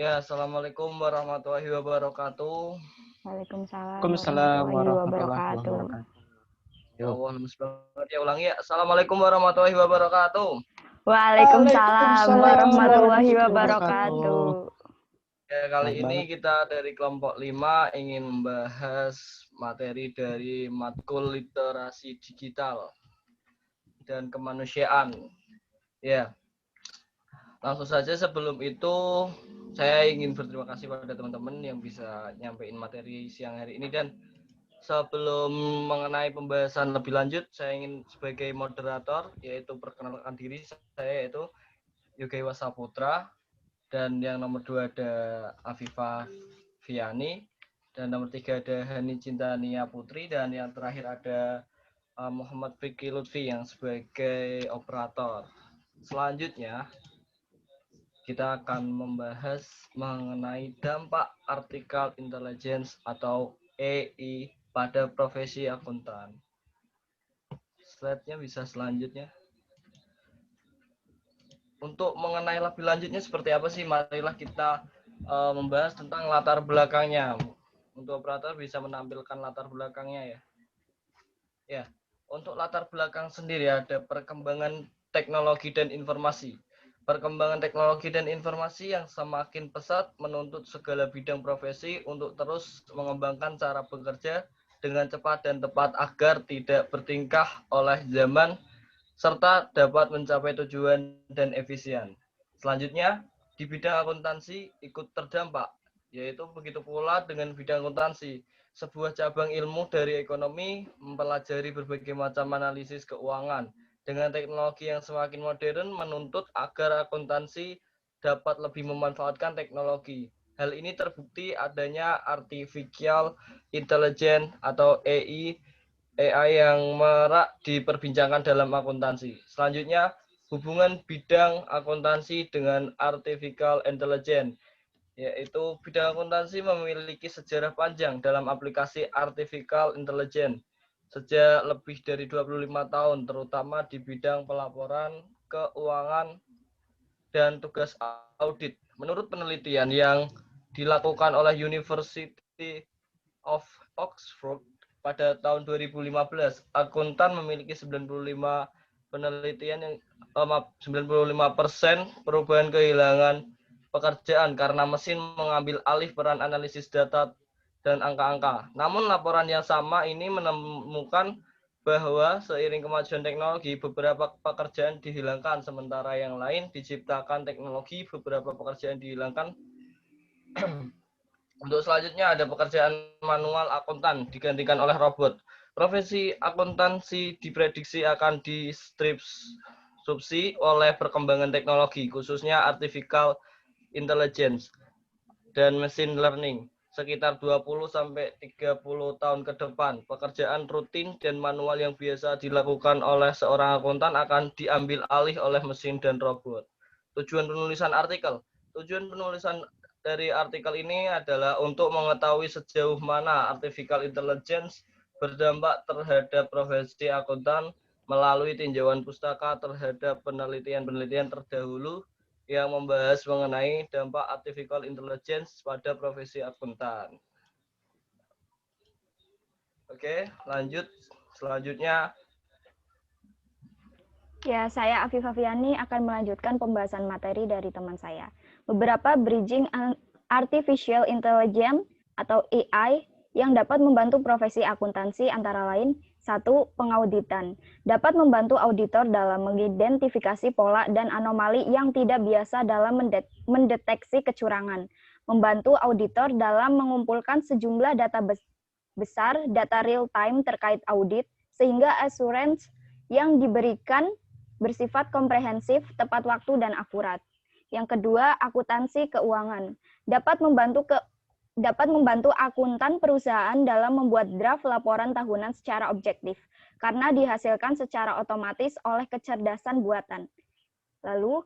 Ya, Assalamualaikum warahmatullahi wabarakatuh. Waalaikumsalam Waalaikumsalam warahmatullahi warahmatullahi wabarakatuh. wabarakatuh. Ya Yuk. Allah, lemes banget ya, ulangi ya. Assalamualaikum warahmatullahi wabarakatuh. Waalaikumsalam Waalaikumsalam warahmatullahi warahmatullahi wabarakatuh. wabarakatuh. Ya, kali Baik ini banget. kita dari kelompok 5 ingin membahas materi dari matkul literasi digital dan kemanusiaan. Ya, langsung saja sebelum itu saya ingin berterima kasih pada teman-teman yang bisa nyampein materi siang hari ini, dan sebelum mengenai pembahasan lebih lanjut, saya ingin sebagai moderator yaitu perkenalkan diri. Saya yaitu Yoga Iwa Saputra, dan yang nomor 2 ada Afifah Viani, dan nomor 3 ada Hani Cintania Putri, dan yang terakhir ada Muhammad Fikri Lutfi yang sebagai operator. Selanjutnya kita akan membahas mengenai dampak artificial intelligence atau AI pada profesi akuntan. Slide-nya bisa selanjutnya. Untuk mengenai lebih lanjutnya seperti apa sih, marilah kita membahas tentang latar belakangnya. Untuk operator bisa menampilkan latar belakangnya ya. Ya, untuk latar belakang sendiri ada perkembangan teknologi dan informasi. Perkembangan teknologi dan informasi yang semakin pesat menuntut segala bidang profesi untuk terus mengembangkan cara bekerja dengan cepat dan tepat agar tidak bertingkah oleh zaman serta dapat mencapai tujuan dan efisien. Selanjutnya, di bidang akuntansi ikut terdampak, yaitu begitu pula dengan bidang akuntansi, sebuah cabang ilmu dari ekonomi mempelajari berbagai macam analisis keuangan. Dengan teknologi yang semakin modern menuntut agar akuntansi dapat lebih memanfaatkan teknologi. Hal ini terbukti adanya artificial intelligence atau AI yang marak diperbincangkan dalam akuntansi. Selanjutnya, hubungan bidang akuntansi dengan artificial intelligence, yaitu bidang akuntansi memiliki sejarah panjang dalam aplikasi artificial intelligence sejak lebih dari 25 tahun, terutama di bidang pelaporan, keuangan, dan tugas audit. Menurut penelitian yang dilakukan oleh University of Oxford pada tahun 2015, akuntan memiliki 95 penelitian yang 95% perubahan kehilangan pekerjaan karena mesin mengambil alih peran analisis data dan angka-angka. Namun laporan yang sama ini menemukan bahwa seiring kemajuan teknologi, beberapa pekerjaan dihilangkan, sementara yang lain diciptakan teknologi, beberapa pekerjaan dihilangkan. Untuk selanjutnya ada pekerjaan manual akuntan digantikan oleh robot. Profesi akuntansi diprediksi akan disrupsi oleh perkembangan teknologi, khususnya artificial intelligence dan machine learning. Sekitar 20-30 tahun ke depan, pekerjaan rutin dan manual yang biasa dilakukan oleh seorang akuntan akan diambil alih oleh mesin dan robot. Tujuan penulisan artikel. Tujuan penulisan dari artikel ini adalah untuk mengetahui sejauh mana artificial intelligence berdampak terhadap profesi akuntan melalui tinjauan pustaka terhadap penelitian-penelitian terdahulu yang membahas mengenai dampak artificial intelligence pada profesi akuntan. Oke, lanjut. Selanjutnya, Ya, saya Afifah Viani akan melanjutkan pembahasan materi dari teman saya. Beberapa bridging artificial intelligence atau AI yang dapat membantu profesi akuntansi antara lain: 1. Pengauditan. Dapat membantu auditor dalam mengidentifikasi pola dan anomali yang tidak biasa dalam mendeteksi kecurangan. Membantu auditor dalam mengumpulkan sejumlah data besar, data real time terkait audit, sehingga assurance yang diberikan bersifat komprehensif, tepat waktu, dan akurat. Yang kedua, akuntansi keuangan. Dapat membantu akuntan perusahaan dalam membuat draft laporan tahunan secara objektif, karena dihasilkan secara otomatis oleh kecerdasan buatan. Lalu,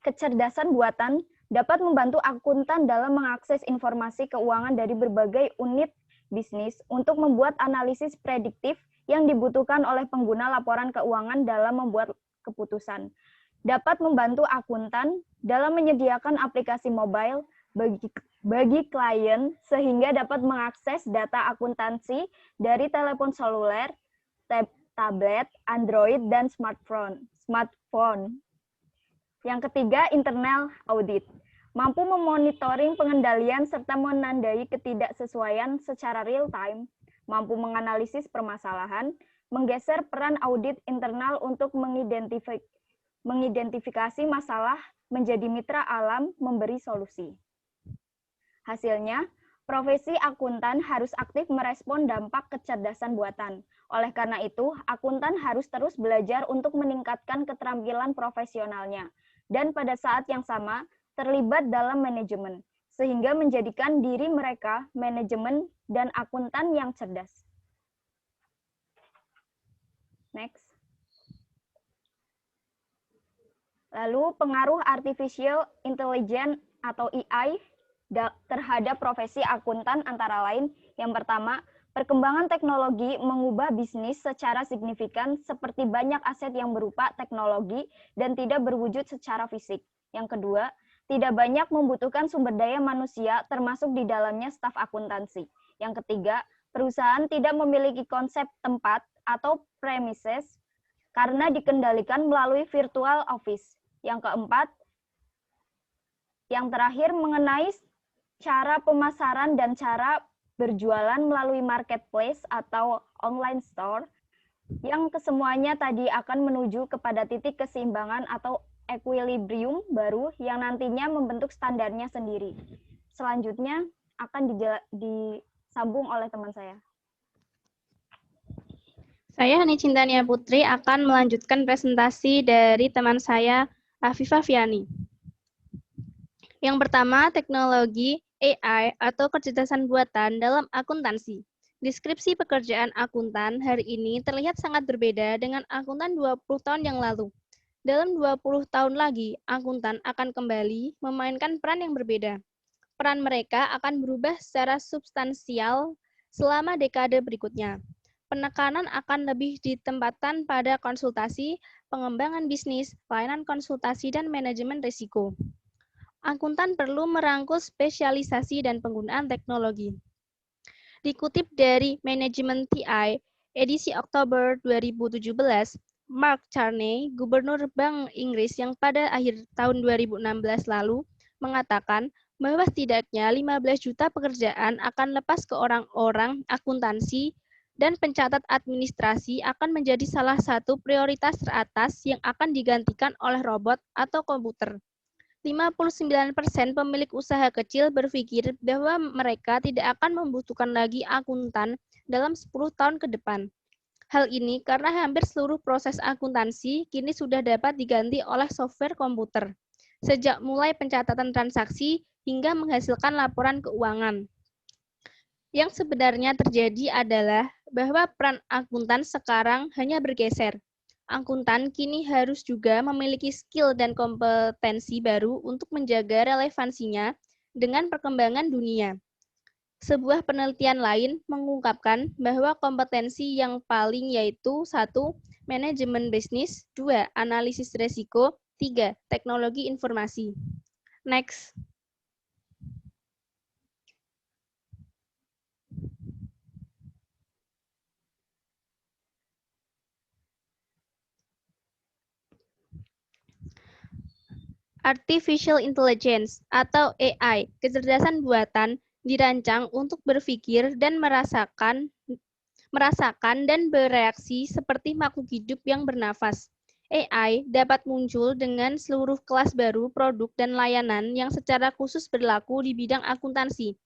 kecerdasan buatan dapat membantu akuntan dalam mengakses informasi keuangan dari berbagai unit bisnis untuk membuat analisis prediktif yang dibutuhkan oleh pengguna laporan keuangan dalam membuat keputusan. dapat membantu akuntan dalam menyediakan aplikasi mobile bagi klien sehingga dapat mengakses data akuntansi dari telepon seluler, tablet, Android, dan smartphone. Yang ketiga, internal audit. Mampu memonitoring pengendalian serta menandai ketidaksesuaian secara real time, mampu menganalisis permasalahan, menggeser peran audit internal untuk mengidentifikasi masalah menjadi mitra alam memberi solusi. Hasilnya, profesi akuntan harus aktif merespon dampak kecerdasan buatan. Oleh karena itu, akuntan harus terus belajar untuk meningkatkan keterampilan profesionalnya dan pada saat yang sama terlibat dalam manajemen, sehingga menjadikan diri mereka manajemen dan akuntan yang cerdas. Next. Lalu pengaruh artificial intelligence atau AI terhadap profesi akuntan antara lain, yang pertama, perkembangan teknologi mengubah bisnis secara signifikan seperti banyak aset yang berupa teknologi dan tidak berwujud secara fisik. Yang kedua, tidak banyak membutuhkan sumber daya manusia termasuk di dalamnya staf akuntansi. Yang ketiga, perusahaan tidak memiliki konsep tempat atau premises karena dikendalikan melalui virtual office. Yang keempat, yang terakhir mengenai cara pemasaran dan cara berjualan melalui marketplace atau online store, yang kesemuanya tadi akan menuju kepada titik keseimbangan atau equilibrium baru yang nantinya membentuk standarnya sendiri. Selanjutnya akan disambung oleh teman saya. Saya Hani Cintania Putri akan melanjutkan presentasi dari teman saya Afifah Fiani. Yang pertama, teknologi AI atau kecerdasan buatan dalam akuntansi. Deskripsi pekerjaan akuntan hari ini terlihat sangat berbeda dengan akuntan 20 tahun yang lalu. Dalam 20 tahun lagi, akuntan akan kembali memainkan peran yang berbeda. Peran mereka akan berubah secara substansial selama dekade berikutnya. Penekanan akan lebih ditempatkan pada konsultasi, pengembangan bisnis, pelayanan konsultasi, dan manajemen risiko. Akuntan perlu merangkul spesialisasi dan penggunaan teknologi. Dikutip dari Manajemen TI, edisi Oktober 2017, Mark Carney, Gubernur Bank Inggris yang pada akhir tahun 2016 lalu, mengatakan bahwa setidaknya 15 juta pekerjaan akan lepas ke orang-orang akuntansi dan pencatat administrasi akan menjadi salah satu prioritas teratas yang akan digantikan oleh robot atau komputer. 59% pemilik usaha kecil berpikir bahwa mereka tidak akan membutuhkan lagi akuntan dalam 10 tahun ke depan. Hal ini karena hampir seluruh proses akuntansi kini sudah dapat diganti oleh software komputer, sejak mulai pencatatan transaksi hingga menghasilkan laporan keuangan. Yang sebenarnya terjadi adalah bahwa peran akuntan sekarang hanya bergeser. Akuntan kini harus juga memiliki skill dan kompetensi baru untuk menjaga relevansinya dengan perkembangan dunia. Sebuah penelitian lain mengungkapkan bahwa kompetensi yang paling yaitu 1. Manajemen bisnis, 2. Analisis risiko, 3. Teknologi informasi. Next. Artificial Intelligence atau AI, kecerdasan buatan, dirancang untuk berpikir dan merasakan dan bereaksi seperti makhluk hidup yang bernafas. AI dapat muncul dengan seluruh kelas baru produk dan layanan yang secara khusus berlaku di bidang akuntansi,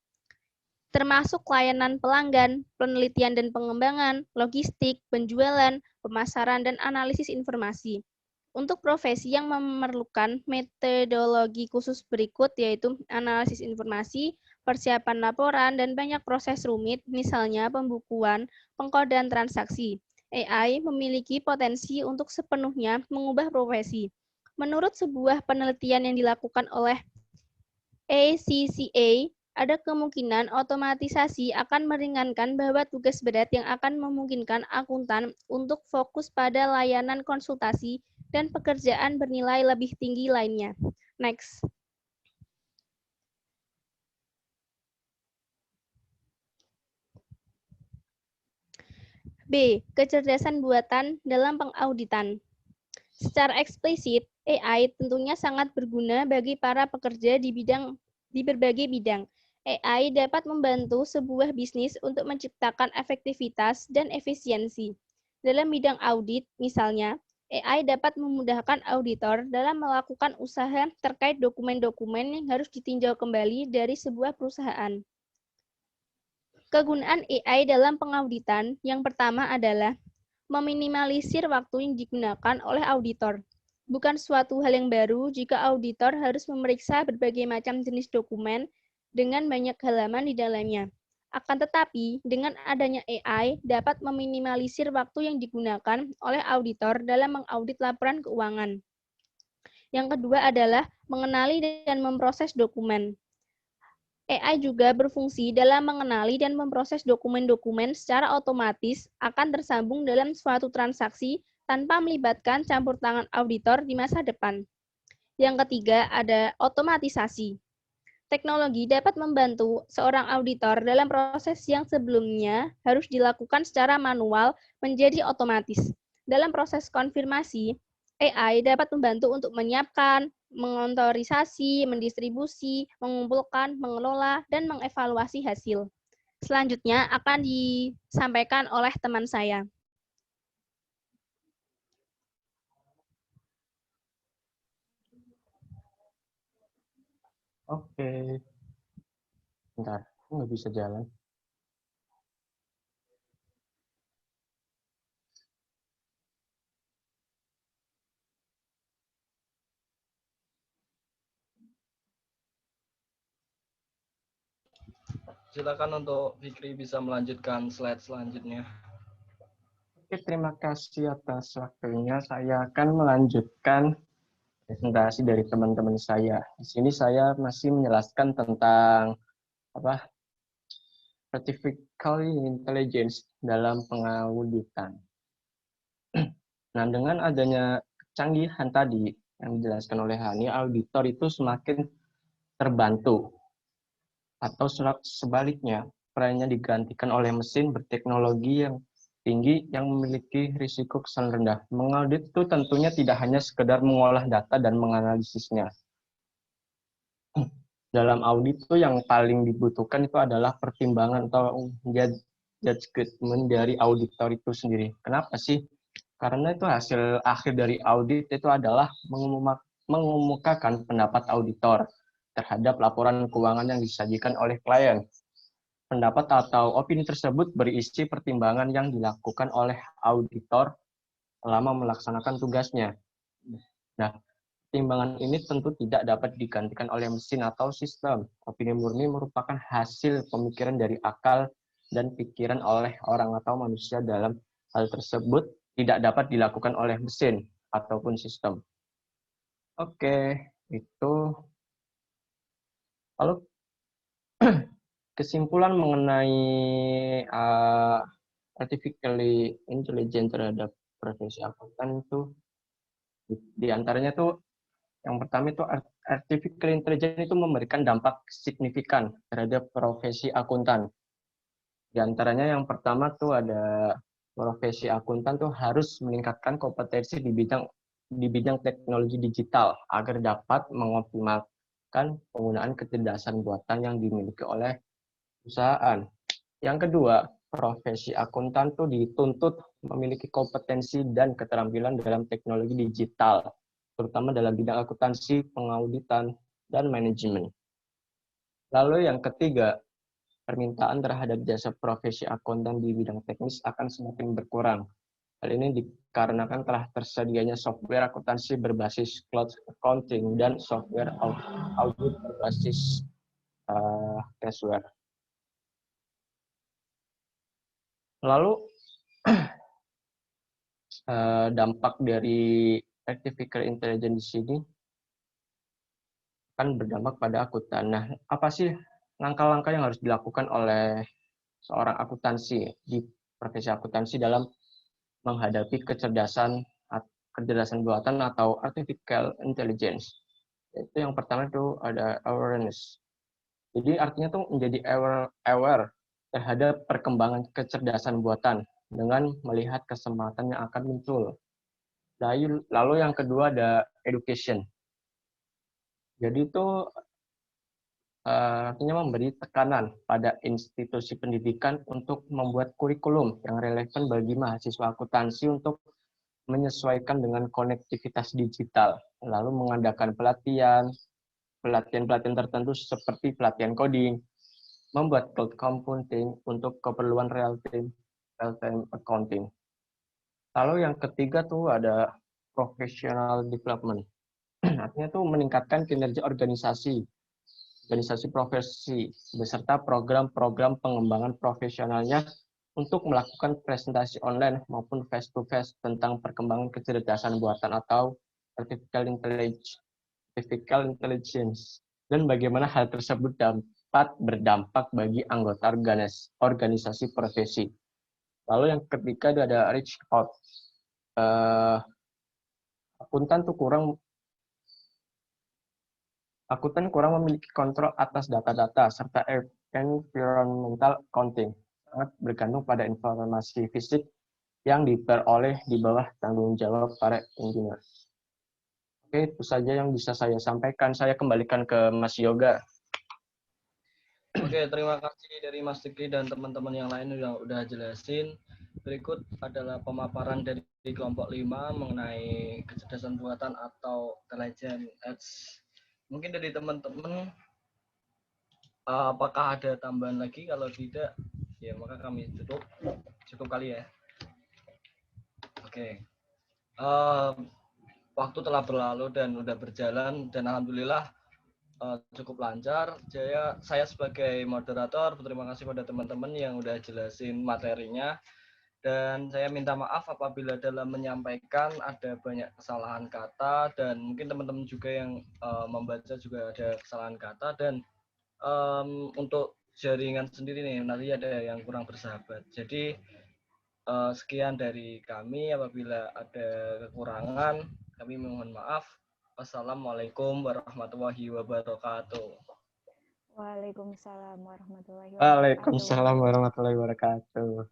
termasuk layanan pelanggan, penelitian dan pengembangan, logistik, penjualan, pemasaran, dan analisis informasi. Untuk profesi yang memerlukan metodologi khusus berikut yaitu analisis informasi, persiapan laporan, dan banyak proses rumit, misalnya pembukuan, pengkodean transaksi. AI memiliki potensi untuk sepenuhnya mengubah profesi. Menurut sebuah penelitian yang dilakukan oleh ACCA, ada kemungkinan otomatisasi akan meringankan bahwa tugas berat yang akan memungkinkan akuntan untuk fokus pada layanan konsultasi dan pekerjaan bernilai lebih tinggi lainnya. Next. B. Kecerdasan buatan dalam pengauditan. Secara eksplisit, AI tentunya sangat berguna bagi para pekerja di berbagai bidang. AI dapat membantu sebuah bisnis untuk menciptakan efektivitas dan efisiensi. Dalam bidang audit, misalnya, AI dapat memudahkan auditor dalam melakukan usaha terkait dokumen-dokumen yang harus ditinjau kembali dari sebuah perusahaan. Kegunaan AI dalam pengauditan yang pertama adalah meminimalisir waktu yang digunakan oleh auditor. Bukan suatu hal yang baru jika auditor harus memeriksa berbagai macam jenis dokumen dengan banyak halaman di dalamnya. Akan tetapi, dengan adanya AI dapat meminimalisir waktu yang digunakan oleh auditor dalam mengaudit laporan keuangan. Yang kedua adalah mengenali dan memproses dokumen. AI juga berfungsi dalam mengenali dan memproses dokumen-dokumen secara otomatis akan tersambung dalam suatu transaksi tanpa melibatkan campur tangan auditor di masa depan. Yang ketiga ada otomatisasi. Teknologi dapat membantu seorang auditor dalam proses yang sebelumnya harus dilakukan secara manual menjadi otomatis. Dalam proses konfirmasi, AI dapat membantu untuk menyiapkan, mengotorisasi, mendistribusi, mengumpulkan, mengelola, dan mengevaluasi hasil. Selanjutnya akan disampaikan oleh teman saya. Oke. Bentar, aku nggak bisa jalan. Silakan untuk Fikri bisa melanjutkan slide selanjutnya. Oke, terima kasih atas waktunya. Saya akan melanjutkan presentasi dari teman-teman saya. Di sini saya masih menjelaskan tentang artificial intelligence dalam pengauditan. Nah, dengan adanya kecanggihan tadi yang dijelaskan oleh Hani, auditor itu semakin terbantu. Atau sebaliknya, perannya digantikan oleh mesin berteknologi yang tinggi yang memiliki risiko kesalahan rendah. Mengaudit itu tentunya tidak hanya sekedar mengolah data dan menganalisisnya. Dalam audit itu yang paling dibutuhkan itu adalah pertimbangan atau judgment dari auditor itu sendiri. Kenapa sih? Karena itu hasil akhir dari audit itu adalah mengemukakan pendapat auditor terhadap laporan keuangan yang disajikan oleh klien. Pendapat atau opini tersebut berisi pertimbangan yang dilakukan oleh auditor selama melaksanakan tugasnya. Nah, pertimbangan ini tentu tidak dapat digantikan oleh mesin atau sistem. Opini murni merupakan hasil pemikiran dari akal dan pikiran oleh orang atau manusia. Dalam hal tersebut tidak dapat dilakukan oleh mesin ataupun sistem. Oke, itu. Lalu kesimpulan mengenai artificial intelligence terhadap profesi akuntan itu diantaranya tuh yang pertama itu artificial intelligence itu memberikan dampak signifikan terhadap profesi akuntan. Di antaranya yang pertama tuh ada profesi akuntan tuh harus meningkatkan kompetensi di bidang teknologi digital agar dapat mengoptimalkan penggunaan kecerdasan buatan yang dimiliki oleh perusahaan. Yang kedua, profesi akuntan tuh dituntut memiliki kompetensi dan keterampilan dalam teknologi digital, terutama dalam bidang akuntansi, pengauditan, dan manajemen. Lalu yang ketiga, permintaan terhadap jasa profesi akuntan di bidang teknis akan semakin berkurang. Hal ini dikarenakan telah tersedianya software akuntansi berbasis cloud accounting dan software audit berbasis caseware. Lalu dampak dari artificial intelligence di sini akan berdampak pada akuntan. Nah, apa sih langkah-langkah yang harus dilakukan oleh seorang akuntansi di profesi akuntansi dalam menghadapi kecerdasan kecerdasan buatan atau artificial intelligence. Itu yang pertama itu ada awareness. Jadi artinya tuh menjadi aware terhadap perkembangan kecerdasan buatan dengan melihat kesempatan yang akan muncul. Lalu yang kedua ada education. Jadi itu artinya memberi tekanan pada institusi pendidikan untuk membuat kurikulum yang relevan bagi mahasiswa akuntansi untuk menyesuaikan dengan konektivitas digital, lalu mengadakan pelatihan tertentu seperti pelatihan coding, membuat cloud computing untuk keperluan real-time accounting. Lalu yang ketiga tuh ada professional development. Artinya tuh meningkatkan kinerja organisasi profesi, beserta program-program pengembangan profesionalnya untuk melakukan presentasi online maupun face-to-face tentang perkembangan kecerdasan buatan atau artificial intelligence, dan bagaimana hal tersebut dapat berdampak bagi anggota organisasi profesi. Lalu yang ketiga ada reach out. Akuntan kurang memiliki kontrol atas data-data serta environmental accounting, sangat bergantung pada informasi fisik yang diperoleh di bawah tanggung jawab para engineer. Oke, itu saja yang bisa saya sampaikan. Saya kembalikan ke Mas Yoga. Oke, terima kasih dari Mas Diki dan teman-teman yang lain yang udah jelasin. Berikut adalah pemaparan dari kelompok 5 mengenai kecerdasan buatan atau intelligent edge. Mungkin dari teman-teman, apakah ada tambahan lagi? Kalau tidak, ya maka kami cukup kali ya. Oke. Waktu telah berlalu dan udah berjalan, dan alhamdulillah cukup lancar. Saya sebagai moderator berterima kasih pada teman-teman yang udah jelasin materinya, dan saya minta maaf apabila dalam menyampaikan ada banyak kesalahan kata, dan mungkin teman-teman juga yang membaca juga ada kesalahan kata, dan untuk jaringan sendiri nih nanti ada yang kurang bersahabat. Jadi sekian dari kami, apabila ada kekurangan kami mohon maaf. Wassalamualaikum warahmatullahi wabarakatuh. Waalaikumsalam warahmatullahi wabarakatuh. Waalaikumsalam warahmatullahi wabarakatuh.